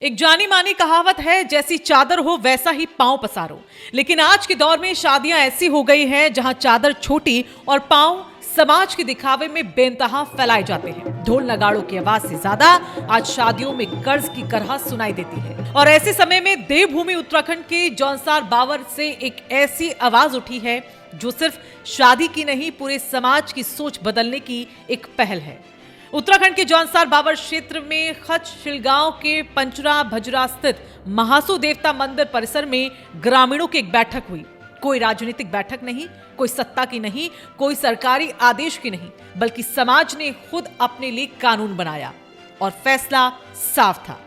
एक जानी मानी कहावत है, जैसी चादर हो वैसा ही पांव पसारो। लेकिन आज के दौर में शादियां ऐसी हो गई हैं जहां चादर छोटी और पांव समाज के दिखावे में बेनतहा फैलाए जाते हैं। ढोल नगाड़ों की आवाज से ज्यादा आज शादियों में कर्ज की करहा सुनाई देती है। और ऐसे समय में देवभूमि उत्तराखंड के जौनसार बावर से एक ऐसी आवाज उठी है जो सिर्फ शादी की नहीं, पूरे समाज की सोच बदलने की एक पहल है। उत्तराखंड के जौनसार बावर क्षेत्र में खच शिलगांव के पंचरा भजरा स्थित महासू देवता मंदिर परिसर में ग्रामीणों की एक बैठक हुई। कोई राजनीतिक बैठक नहीं, कोई सत्ता की नहीं, कोई सरकारी आदेश की नहीं, बल्कि समाज ने खुद अपने लिए कानून बनाया और फैसला साफ था।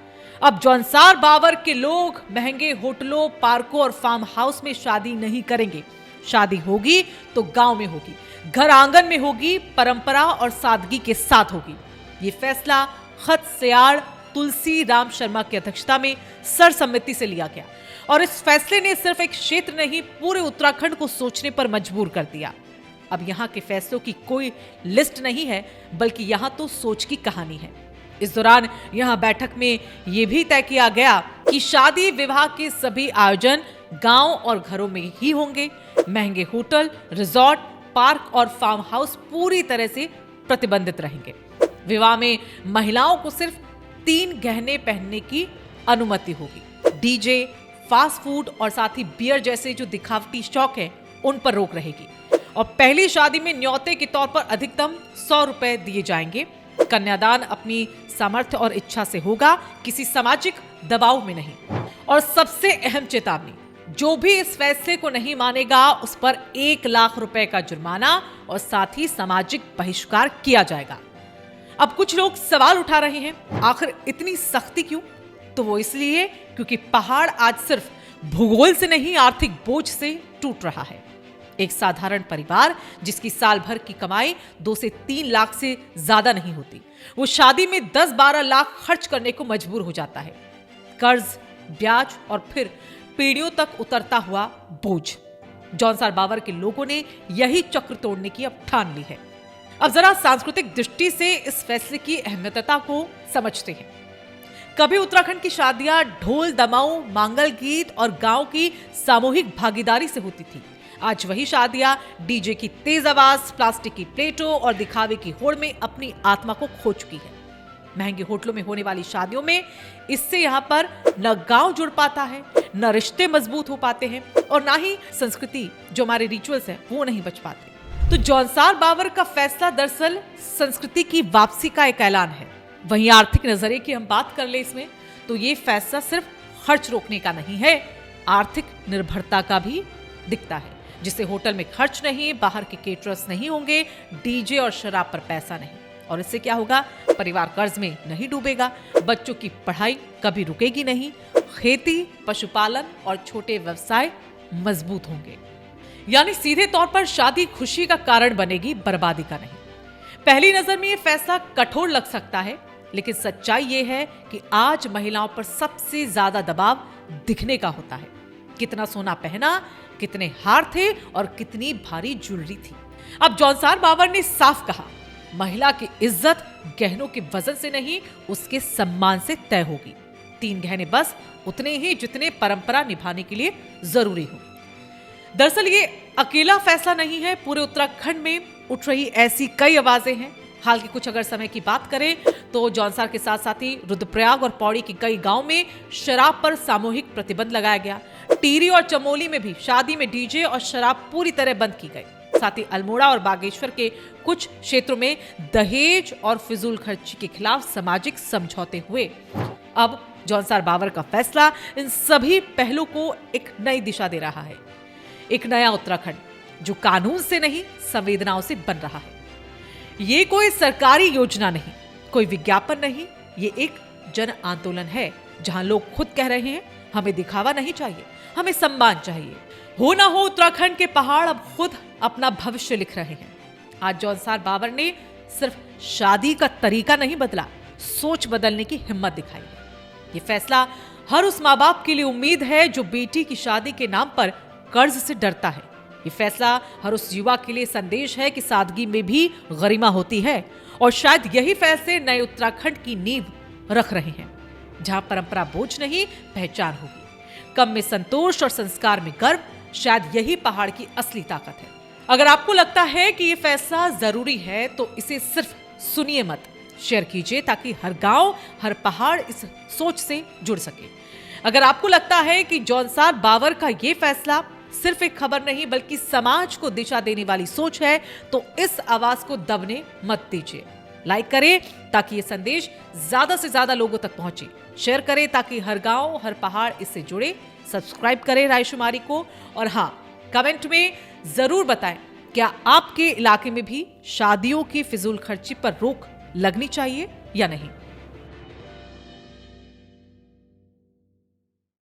अब जौनसार बावर के लोग महंगे होटलों, पार्कों और फार्म हाउस में शादी नहीं करेंगे। शादी होगी तो गांव में होगी, घर आंगन में होगी, परंपरा और सादगी के साथ होगी। ये फैसला खत सयाड़ तुलसी राम शर्मा की अध्यक्षता में सर्वसम्मति से लिया गया और इस फैसले ने सिर्फ एक क्षेत्र नहीं, पूरे उत्तराखंड को सोचने पर मजबूर कर दिया। अब यहाँ के फैसलों की कोई लिस्ट नहीं है, बल्कि यहाँ तो सोच की कहानी है। इस दौरान यहाँ बैठक में यह भी तय किया गया कि शादी विवाह के सभी आयोजन गांव और घरों में ही होंगे। महंगे होटल, रिजॉर्ट, पार्क और फार्म हाउस पूरी तरह से प्रतिबंधित रहेंगे। विवाह में महिलाओं को सिर्फ 3 गहने पहनने की अनुमति होगी। डीजे, फास्ट फूड और साथ ही बियर जैसे जो दिखावटी शौक है, उन पर रोक रहेगी। और पहली शादी में न्योते के तौर पर अधिकतम 100 रुपए दिए जाएंगे। कन्यादान अपनी सामर्थ्य और इच्छा से होगा, किसी सामाजिक दबाव में नहीं। और सबसे अहम चेतावनी, जो भी इस फैसले को नहीं मानेगा उस पर 1 लाख रुपए का जुर्माना और साथ ही सामाजिक बहिष्कार किया जाएगा। अब कुछ लोग सवाल उठा रहे हैं, आखिर इतनी सख्ती क्यों? तो वो इसलिए क्योंकि पहाड़ आज सिर्फ भूगोल से नहीं, आर्थिक बोझ से टूट रहा है। एक साधारण परिवार जिसकी साल भर की कमाई 2 से 3 लाख से ज्यादा नहीं होती, वो शादी में 10-12 लाख खर्च करने को मजबूर हो जाता है। कर्ज, ब्याज और फिर पीढ़ियों तक उतरता हुआ बोझ। जौनसार बावर के लोगों ने यही चक्र तोड़ने की अब ठान ली है। अब जरा सांस्कृतिक दृष्टि से इस फैसले की अहमियता को समझते हैं। कभी उत्तराखंड की शादियां ढोल, दमाऊ, मांगल गीत और गांव की सामूहिक भागीदारी से होती थी। आज वही शादियां डीजे की तेज आवाज, प्लास्टिक की प्लेटों और दिखावे की होड़ में अपनी आत्मा को खो चुकी है। महंगे होटलों में होने वाली शादियों में इससे यहाँ पर न गांव जुड़ पाता है, न रिश्ते मजबूत हो पाते हैं और ना ही संस्कृति, जो हमारे रिचुअल्स हैं, वो नहीं बच पाते। तो जौनसार बावर का फैसला दरअसल संस्कृति की वापसी का एक ऐलान है। वहीं आर्थिक नजरिए की हम बात कर ले इसमें, तो ये फैसला सिर्फ खर्च रोकने का नहीं है, आर्थिक निर्भरता का भी दिखता है। जिससे होटल में खर्च नहीं, बाहर के केटरर्स नहीं होंगे, डीजे और शराब पर पैसा नहीं। और इससे क्या होगा? परिवार कर्ज में नहीं डूबेगा, बच्चों की पढ़ाई कभी रुकेगी नहीं, खेती, पशुपालन और छोटे व्यवसाय मजबूत होंगे। यानी सीधे तौर पर शादी खुशी का कारण बनेगी, बर्बादी का नहीं। पहली नजर में यह फैसला कठोर लग सकता है, लेकिन सच्चाई यह है कि आज महिलाओं पर सबसे ज्यादा दबाव दिखने का होता है। कितना सोना पहना, कितने हार थे और कितनी भारी ज्वेलरी थी। अब जौनसार बावर ने साफ कहा, महिला की इज्जत गहनों के वजन से नहीं, उसके सम्मान से तय होगी। 3 गहने बस उतने ही जितने परंपरा निभाने के लिए जरूरी हो। दरअसल ये अकेला फैसला नहीं है, पूरे उत्तराखंड में उठ रही ऐसी कई आवाजें हैं। हाल के कुछ अगर समय की बात करें तो जौनसार के साथ साथ ही रुद्रप्रयाग और पौड़ी के कई गांव में शराब पर सामूहिक प्रतिबंध लगाया गया। टिहरी और चमोली में भी शादी में डीजे और शराब पूरी तरह बंद की गई। साथ ही अल्मोड़ा और बागेश्वर के कुछ क्षेत्रों में दहेज और फिजूल खर्ची के खिलाफ सामाजिक समझौते हुए। अब जौनसार बावर का फैसला इन सभी पहलू को एक नई दिशा दे रहा है। एक नया उत्तराखंड जो कानून से नहीं, संवेदनाओं से बन रहा है। ये कोई सरकारी योजना नहीं, कोई विज्ञापन नहीं, ये एक जन आंदोलन है जहां लोग खुद कह रहे हैं, हमें दिखावा नहीं चाहिए, हमें सम्मान चाहिए। हो ना हो, उत्तराखंड के पहाड़ अब खुद अपना भविष्य लिख रहे हैं। आज जौनसार बावर ने सिर्फ शादी का तरीका नहीं बदला, सोच बदलने की हिम्मत दिखाई है। ये फैसला हर उस माँ बाप के लिए उम्मीद है जो बेटी की शादी के नाम पर कर्ज से डरता है। ये फैसला हर उस युवा के लिए संदेश है कि सादगी में भी गरिमा होती है। और शायद यही फैसले नए उत्तराखंड की नींव रख रहे हैं। जहां परंपरा बोझ नहीं, पहचान होगी। कम में संतोष और संस्कार में गर्व, शायद यही पहाड़ की असली ताकत है। अगर आपको लगता है कि ये फैसला जरूरी है तो इसे सिर्फ सुनिए मत, शेयर कीजिए ताकि हर गांव, हर पहाड़ इस सोच से जुड़ सके। अगर आपको लगता है कि जॉनसार बावर का ये फैसला सिर्फ एक खबर नहीं बल्कि समाज को दिशा देने वाली सोच है, तो इस आवाज को दबने मत दीजिए। लाइक करें ताकि ये संदेश ज्यादा से ज्यादा लोगों तक पहुंचे। शेयर करें ताकि हर गांव, हर पहाड़ इससे जुड़े। सब्सक्राइब करें रायशुमारी को। और हाँ, कमेंट में जरूर बताएं, क्या आपके इलाके में भी शादियों की फिजूल खर्ची पर रोक लगनी चाहिए या नहीं।